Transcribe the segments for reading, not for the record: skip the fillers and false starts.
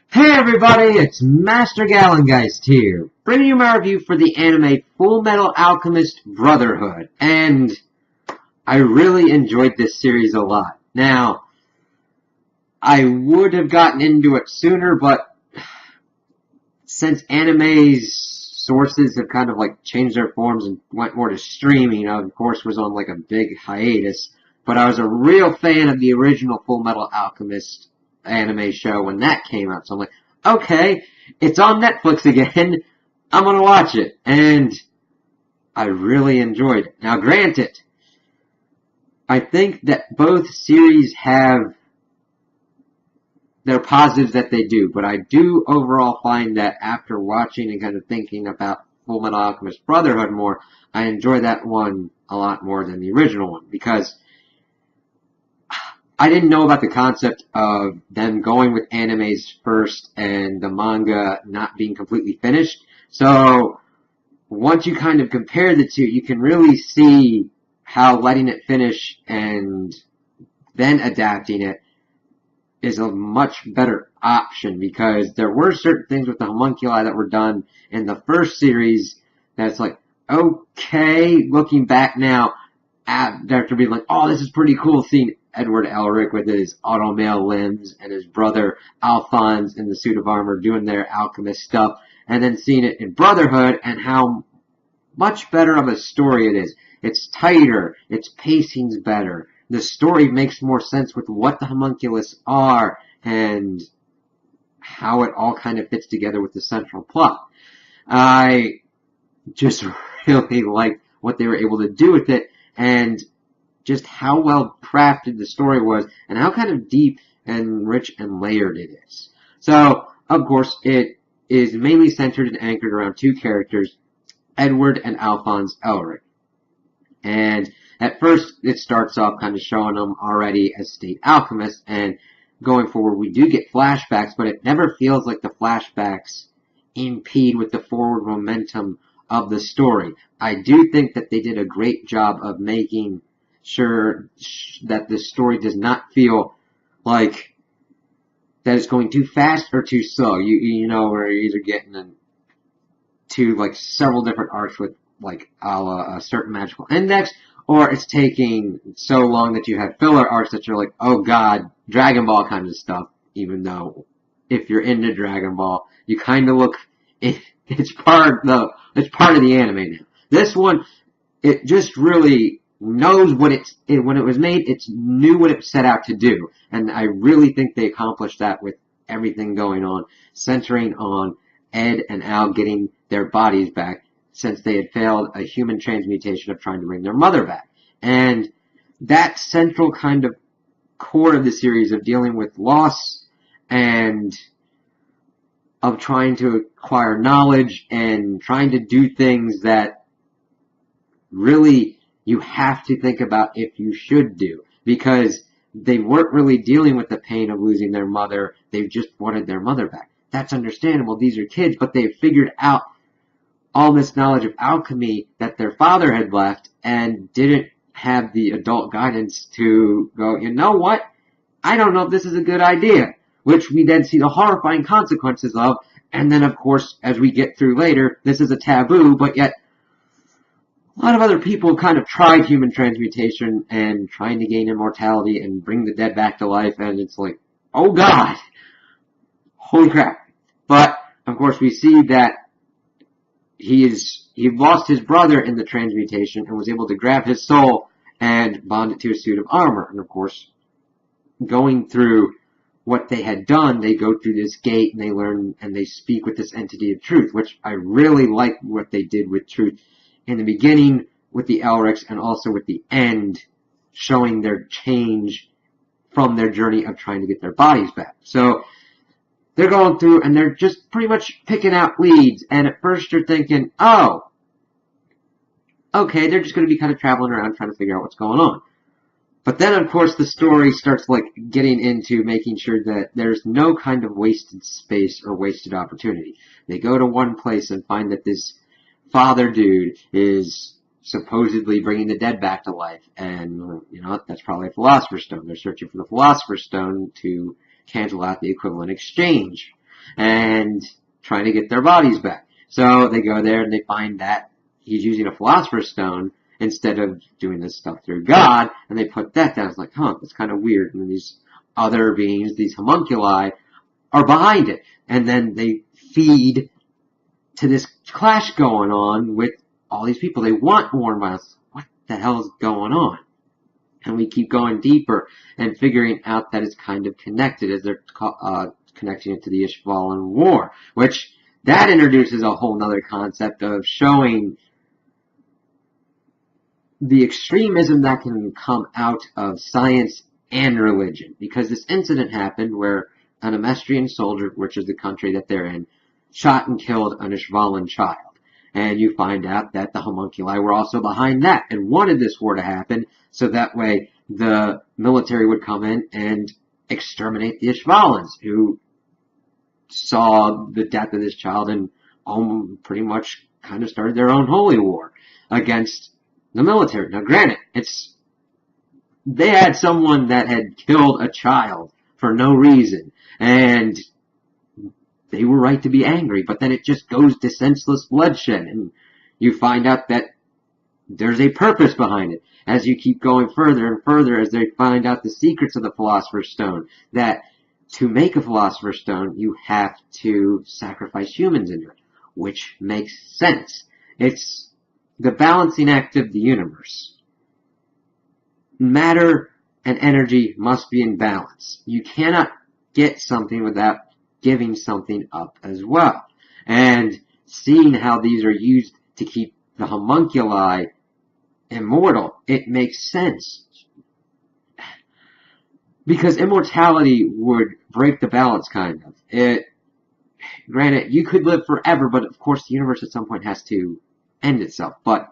Hey everybody, it's Master Gallengeist here, bringing you my review for the anime Full Metal Alchemist Brotherhood, and I really enjoyed this series a lot. Now, I would have gotten into it sooner, but since anime's sources have kind of changed their forms and went more to streaming, I of course was on a big hiatus, but I was a real fan of the original Full Metal Alchemist anime show when that came out. So I'm like, okay, it's on Netflix again. I'm gonna watch it. And I really enjoyed it. Now granted, I think that both series have their positives that they do, but I do overall find that after watching and kind of thinking about Full Metal Alchemist Brotherhood more, I enjoy that one a lot more than the original one, because I didn't know about the concept of them going with animes first and the manga not being completely finished. So once you kind of compare the two, you can really see how letting it finish and then adapting it is a much better option, because there were certain things with the homunculi that were done in the first series that's okay, looking back now, after being oh, this is pretty cool seeing Edward Elric with his automail limbs and his brother Alphonse in the suit of armor doing their alchemist stuff, and then seeing it in Brotherhood and how much better of a story it is. It's tighter, its pacing's better, the story makes more sense with what the homunculus are and how it all kind of fits together with the central plot. I just really liked what they were able to do with it, and just how well crafted the story was, and how kind of deep and rich and layered it is. So, of course, it is mainly centered and anchored around two characters, Edward and Alphonse Elric. And at first, it starts off kind of showing them already as state alchemists, and going forward, we do get flashbacks, but it never feels like the flashbacks impede with the forward momentum of the story. I do think that they did a great job of making sure that the story does not feel like that it's going too fast or too slow. You know, where you're either getting into several different arcs with a certain magical index, or it's taking so long that you have filler arcs that you're oh god, Dragon Ball kind of stuff. Even though if you're into Dragon Ball, you kind of look it's part of the anime now. This one, it just really knows when it was made, it knew what it set out to do. And I really think they accomplished that with everything going on, centering on Ed and Al getting their bodies back, since they had failed a human transmutation of trying to bring their mother back. And that central kind of core of the series of dealing with loss and of trying to acquire knowledge and trying to do things that really you have to think about if you should do, because they weren't really dealing with the pain of losing their mother. They just wanted their mother back. That's understandable. These are kids, but they've figured out all this knowledge of alchemy that their father had left and didn't have the adult guidance to go, you know what? I don't know if this is a good idea, which we then see the horrifying consequences of. And then, of course, as we get through later, this is a taboo, but yet a lot of other people kind of tried human transmutation and trying to gain immortality and bring the dead back to life, and it's oh god, holy crap. But, of course, we see that he lost his brother in the transmutation and was able to grab his soul and bond it to a suit of armor. And, of course, going through what they had done, they go through this gate and they learn and they speak with this entity of truth, which I really like what they did with truth in the beginning with the Elrics, and also with the end, showing their change from their journey of trying to get their bodies back. So they're going through and they're just pretty much picking out leads, and at first you're thinking, oh, okay, they're just going to be kind of traveling around trying to figure out what's going on. But then, of course, the story starts getting into making sure that there's no kind of wasted space or wasted opportunity. They go to one place and find that this father dude is supposedly bringing the dead back to life, and that's probably a Philosopher's Stone. They're searching for the Philosopher's Stone to cancel out the equivalent exchange. and trying to get their bodies back. So they go there and they find that he's using a Philosopher's Stone instead of doing this stuff through God, and they put that down. It's like, that's kind of weird. And these other beings, these homunculi, are behind it. And then they feed to this clash going on with all these people. They want war and violence. What the hell is going on? And we keep going deeper and figuring out that it's kind of connected as they're connecting it to the Ishvalan War, which that introduces a whole nother concept of showing the extremism that can come out of science and religion. Because this incident happened where an Amestrian soldier, which is the country that they're in, shot and killed an Ishvalan child. And you find out that the homunculi were also behind that and wanted this war to happen so that way the military would come in and exterminate the Ishvalans, who saw the death of this child and pretty much kind of started their own holy war against the military. Now granted, they had someone that had killed a child for no reason, and they were right to be angry, but then it just goes to senseless bloodshed, and you find out that there's a purpose behind it as you keep going further and further as they find out the secrets of the Philosopher's Stone, that to make a Philosopher's Stone, you have to sacrifice humans into it, which makes sense. It's the balancing act of the universe. Matter and energy must be in balance. You cannot get something without giving something up as well. And seeing how these are used to keep the homunculi immortal, it makes sense. Because immortality would break the balance, kind of. Granted, you could live forever, but of course the universe at some point has to end itself. But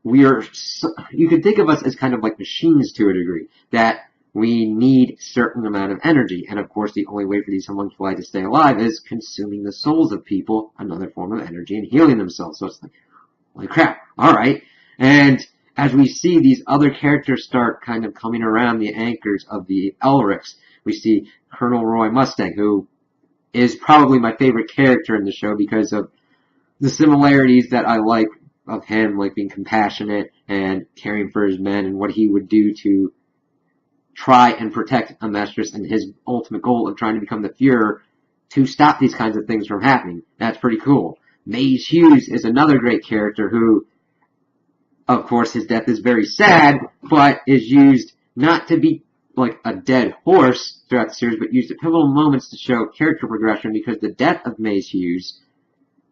you could think of us as kind of like machines to a degree, that we need a certain amount of energy. And of course, the only way for these homunculi to stay alive is consuming the souls of people, another form of energy, and healing themselves. So it's like, holy crap, alright. And as we see these other characters start kind of coming around the anchors of the Elrics, we see Colonel Roy Mustang, who is probably my favorite character in the show because of the similarities that I like of him, like being compassionate and caring for his men and what he would do to try and protect Amestris and his ultimate goal of trying to become the Fuhrer to stop these kinds of things from happening. That's pretty cool. Maes Hughes is another great character who, of course, his death is very sad, but is used not to be like a dead horse throughout the series, but used at pivotal moments to show character progression because the death of Maes Hughes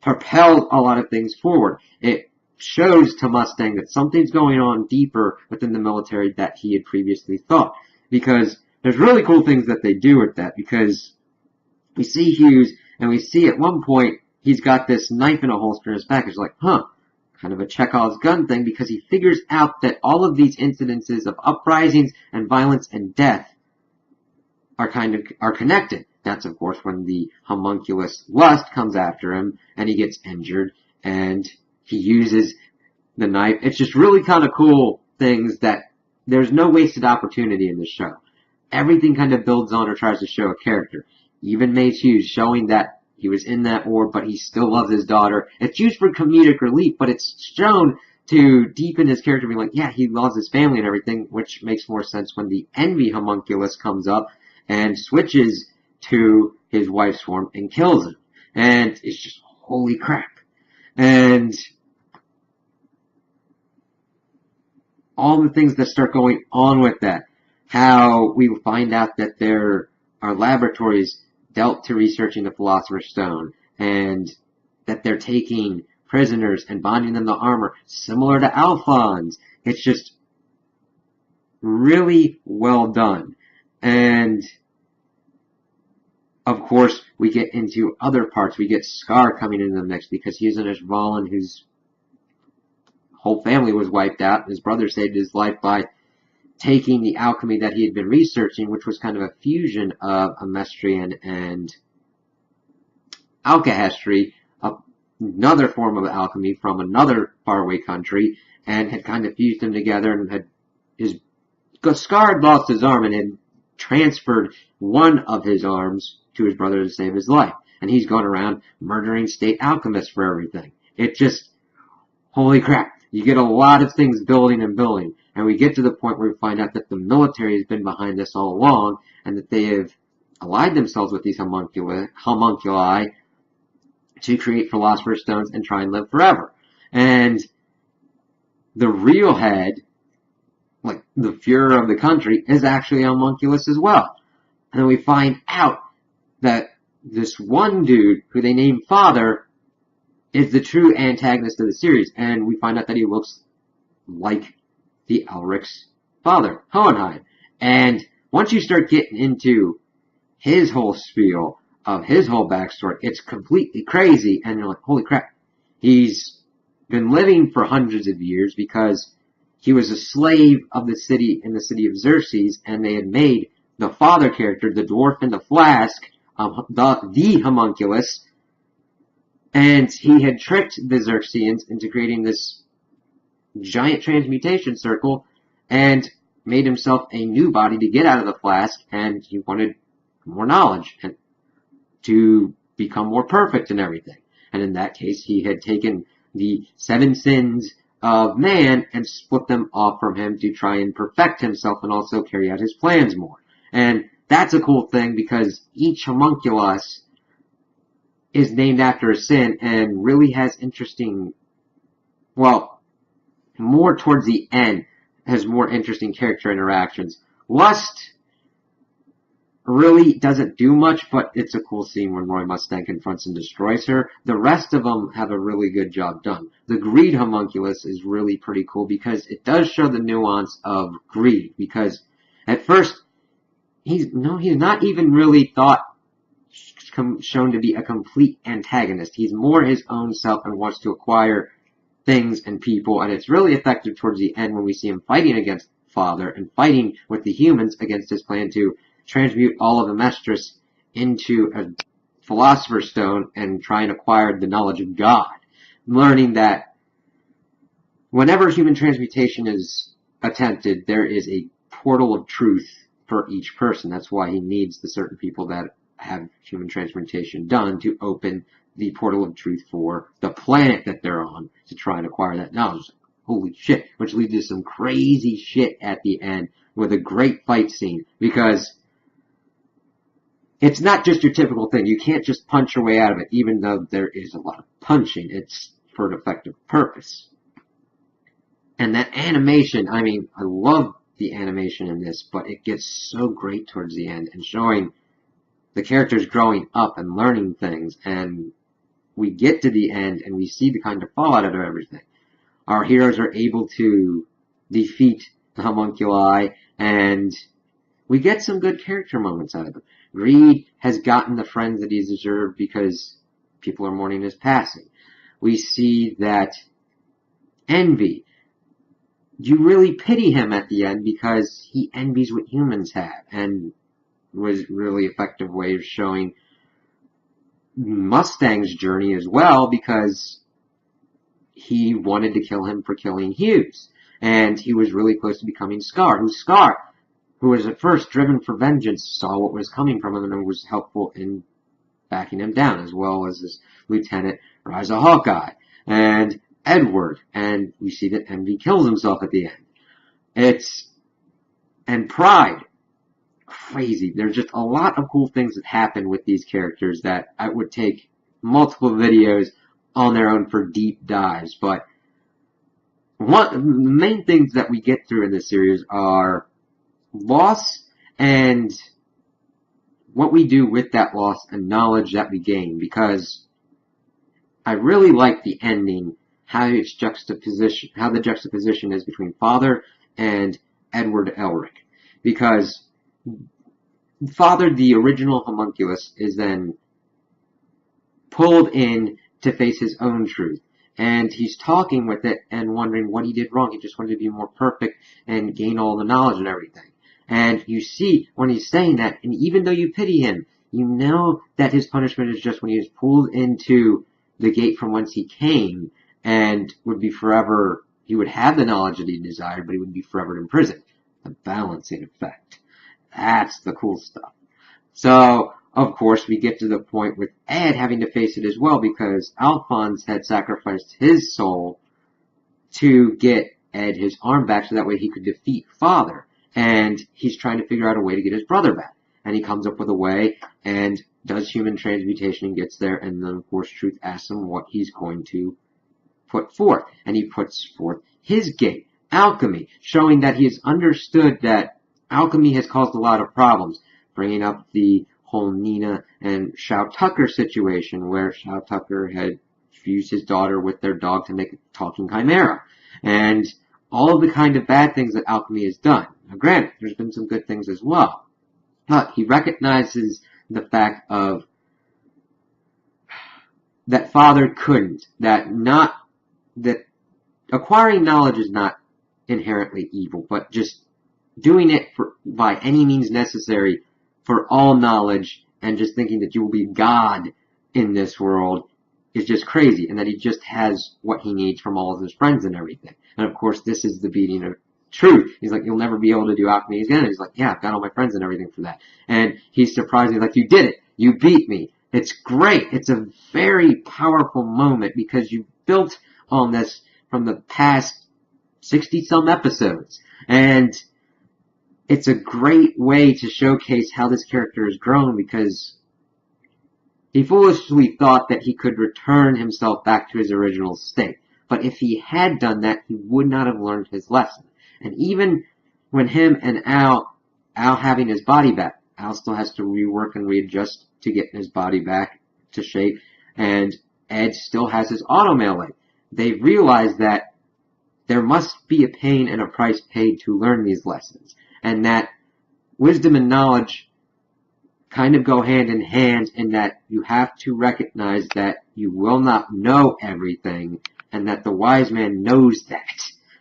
propelled a lot of things forward. It shows to Mustang that something's going on deeper within the military that he had previously thought. Because there's really cool things that they do with that, because we see Hughes, and we see at one point he's got this knife in a holster in his back. It's like, kind of a Chekhov's gun thing, because he figures out that all of these incidences of uprisings and violence and death are connected. That's, of course, when the homunculus Lust comes after him, and he gets injured, and he uses the knife. It's just really kind of cool things that there's no wasted opportunity in this show. Everything kind of builds on or tries to show a character. Even Maes Hughes showing that he was in that war, but he still loves his daughter. It's used for comedic relief, but it's shown to deepen his character, being like, yeah, he loves his family and everything, which makes more sense when the Envy homunculus comes up and switches to his wife's form and kills him. And it's just, holy crap. And all the things that start going on with that. How we find out that there are laboratories dealt to researching the Philosopher's Stone, and that they're taking prisoners and bonding them to armor, similar to Alphonse. It's just really well done. And of course, we get into other parts. We get Scar coming into the mix because he's an Ishvalan whose whole family was wiped out. His brother saved his life by taking the alchemy that he had been researching, which was kind of a fusion of Amestrian and alkahestry, another form of alchemy from another faraway country, and had kind of fused them together, and had Scar had lost his arm and had transferred one of his arms to his brother to save his life. And he's going around murdering state alchemists for everything. It just, holy crap. You get a lot of things building and building. And we get to the point where we find out that the military has been behind this all along, and that they have allied themselves with these homunculi to create Philosopher's Stones and try and live forever. And the real head, like the Führer of the country, is actually a homunculus as well. And then we find out that this one dude, who they name Father, is the true antagonist of the series. And we find out that he looks like the Elric's father, Hohenheim. And once you start getting into his whole spiel of his whole backstory, it's completely crazy. And you're like, holy crap. He's been living for hundreds of years because he was a slave of the city in the city of Xerxes, and they had made the father character, the dwarf in the flask, the homunculus, and he had tricked the Xerxesians into creating this giant transmutation circle and made himself a new body to get out of the flask, and he wanted more knowledge and to become more perfect and everything. And in that case, he had taken the 7 sins of man and split them off from him to try and perfect himself and also carry out his plans more. And that's a cool thing because each homunculus is named after a sin and really has interesting, well, more towards the end, has more interesting character interactions. Lust really doesn't do much, but it's a cool scene when Roy Mustang confronts and destroys her. The rest of them have a really good job done. The greed homunculus is really pretty cool because it does show the nuance of greed, because at first he's not even really shown to be a complete antagonist. He's more his own self and wants to acquire things and people, and it's really effective towards the end when we see him fighting against Father and fighting with the humans against his plan to transmute all of Amestris into a Philosopher's Stone and try and acquire the knowledge of God. Learning that whenever human transmutation is attempted, there is a portal of truth for each person. That's why he needs the certain people that have human transmutation done to open the portal of truth for the planet that they're on to try and acquire that knowledge. Holy shit. Which leads to some crazy shit at the end with a great fight scene, because it's not just your typical thing. You can't just punch your way out of it, even though there is a lot of punching. It's for an effective purpose. And that animation, I mean, I love the animation in this, but it gets so great towards the end and showing the characters growing up and learning things, and we get to the end and we see the kind of fallout of everything. Our heroes are able to defeat the homunculi, and we get some good character moments out of them. Greed has gotten the friends that he's deserved because people are mourning his passing. We see that Envy, you really pity him at the end because he envies what humans have, and was really effective way of showing Mustang's journey as well, because he wanted to kill him for killing Hughes, and he was really close to becoming Scar. Who was at first driven for vengeance, saw what was coming from him and was helpful in backing him down, as well as his lieutenant, Raza Hawkeye, and Edward, and we see that Envy kills himself at the end. And Pride, crazy. There's just a lot of cool things that happen with these characters that I would take multiple videos on their own for deep dives, but the main things that we get through in this series are loss and what we do with that loss and knowledge that we gain, because I really like the ending, how the juxtaposition is between Father and Edward Elric, because Father, the original homunculus, is then pulled in to face his own truth, and he's talking with it and wondering what he did wrong. He just wanted to be more perfect and gain all the knowledge and everything. And you see when he's saying that, and even though you pity him, you know that his punishment is just when he is pulled into the gate from whence he came, and would be forever, he would have the knowledge that he desired, but he would be forever imprisoned. The balancing effect. That's the cool stuff. So, of course, we get to the point with Ed having to face it as well because Alphonse had sacrificed his soul to get Ed his arm back so that way he could defeat Father. And he's trying to figure out a way to get his brother back. And he comes up with a way and does human transmutation and gets there. And then, of course, Truth asks him what he's going to put forth. And he puts forth his gate, alchemy, showing that he has understood that alchemy has caused a lot of problems, bringing up the whole Nina and Shao Tucker situation where Shao Tucker had fused his daughter with their dog to make a talking chimera. And all of the kind of bad things that alchemy has done. Now, granted, there's been some good things as well. But he recognizes the fact of that Father couldn't, that acquiring knowledge is not inherently evil, but just doing it by any means necessary for all knowledge and just thinking that you will be God in this world is just crazy, and that he just has what he needs from all of his friends and everything. And of course, this is the beating of truth. He's like, you'll never be able to do alchemy again. And he's like, yeah, I've got all my friends and everything for that. And he's surprised. He's like, you did it. You beat me. It's great. It's a very powerful moment because you built on this from the past 60-some episodes. And it's a great way to showcase how this character has grown because he foolishly thought that he could return himself back to his original state. But if he had done that, he would not have learned his lesson. And even when him and Al having his body back, Al still has to rework and readjust to get his body back to shape. And Ed still has his automail leg. They realize that there must be a pain and a price paid to learn these lessons. And that wisdom and knowledge kind of go hand in hand in that you have to recognize that you will not know everything and that the wise man knows that.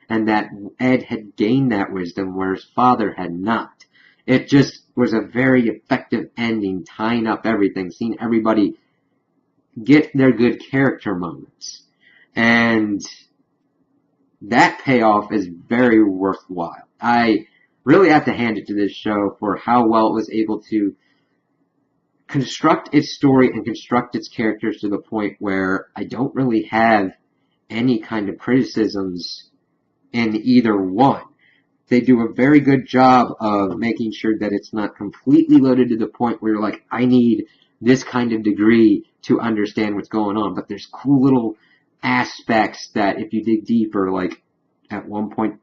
And that Ed had gained that wisdom, whereas Father had not. It just was a very effective ending, tying up everything, seeing everybody get their good character moments. And that payoff is very worthwhile. I really have to hand it to this show for how well it was able to construct its story and construct its characters to the point where I don't really have any kind of criticisms in either one. They do a very good job of making sure that it's not completely loaded to the point where you're like, I need this kind of degree to understand what's going on. But there's cool little aspects that if you dig deeper, like at one point,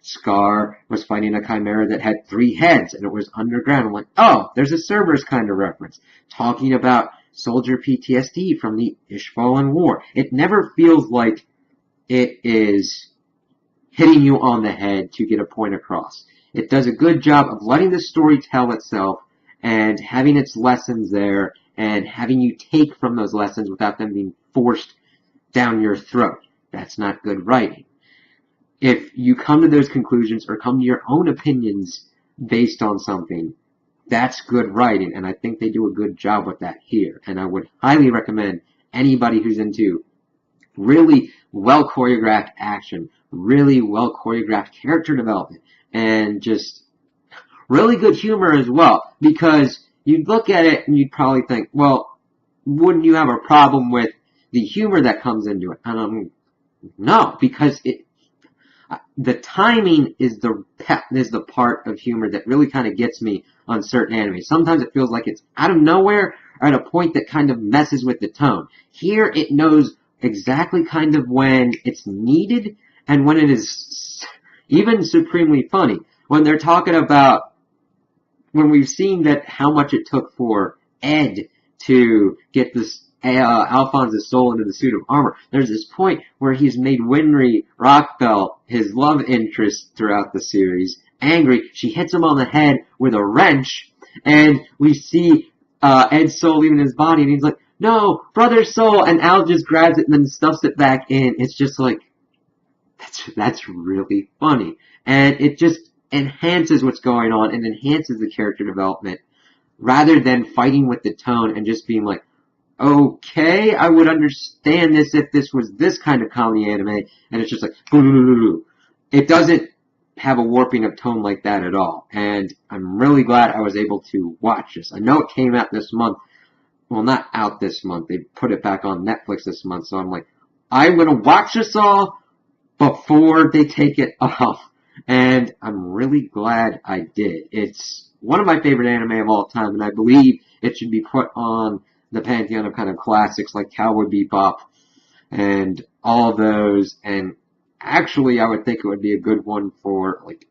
Scar was fighting a chimera that had 3 heads and it was underground. I'm like, oh, there's a Cerberus kind of reference. Talking about soldier PTSD from the Ishvalan War. It never feels like it is hitting you on the head to get a point across. It does a good job of letting the story tell itself and having its lessons there and having you take from those lessons without them being forced down your throat. That's not good writing. If you come to those conclusions or come to your own opinions based on something, that's good writing, and I think they do a good job with that here. And I would highly recommend anybody who's into really well choreographed action, really well choreographed character development, and just really good humor as well. Because you'd look at it and you'd probably think, well, wouldn't you have a problem with the humor that comes into it? And no, because the timing is the part of humor that really kind of gets me on certain anime. Sometimes it feels like it's out of nowhere or at a point that kind of messes with the tone. Here it knows exactly kind of when it's needed and when it is even supremely funny. When they're talking about, when we've seen that how much it took for Ed to get this Alphonse's soul into the suit of armor, there's this point where he's made Winry Rockbell, his love interest throughout the series, angry. She hits him on the head with a wrench, and we see Ed's soul leaving his body, and he's like, no, brother's soul, and Al just grabs it and then stuffs it back in. It's just like, that's really funny. And it just enhances what's going on and enhances the character development rather than fighting with the tone and just being like, okay, I would understand this if this was this kind of comedy anime, and it's just like, boo. It doesn't have a warping of tone like that at all. And I'm really glad I was able to watch this. I know it came out this month. Well, not out this month. They put it back on Netflix this month. So I'm like, I'm going to watch this all before they take it off. And I'm really glad I did. It's one of my favorite anime of all time, and I believe it should be put on the pantheon of kind of classics like Cowboy Bebop and all of those. And actually, I would think it would be a good one for like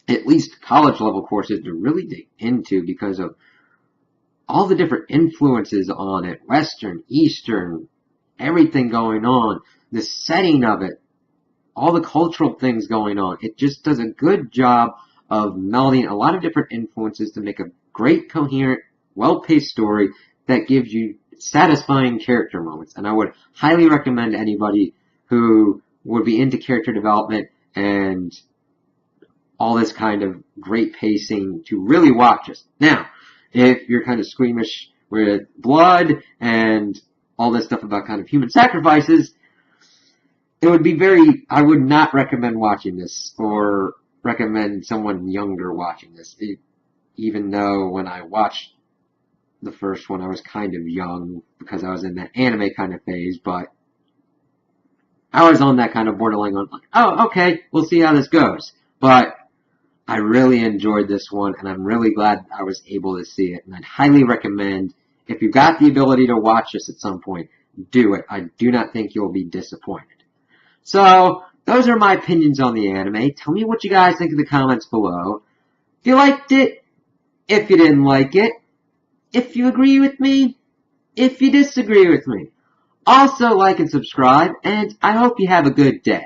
at least college level courses to really dig into because of all the different influences on it, Western, Eastern, everything going on, the setting of it, all the cultural things going on. It just does a good job of melding a lot of different influences to make a great, coherent, well-paced story that gives you satisfying character moments. And I would highly recommend anybody who would be into character development and all this kind of great pacing to really watch this. Now, if you're kind of squeamish with blood and all this stuff about kind of human sacrifices, it would be I would not recommend watching this or recommend someone younger watching this. Even though when I watched the first one, I was kind of young because I was in that anime kind of phase, but I was on that kind of borderline on like, oh, okay, we'll see how this goes. But I really enjoyed this one, and I'm really glad I was able to see it. And I'd highly recommend, if you've got the ability to watch this at some point, do it. I do not think you'll be disappointed. So, those are my opinions on the anime. Tell me what you guys think in the comments below. If you liked it, if you didn't like it, if you agree with me, if you disagree with me. Also, like and subscribe, and I hope you have a good day.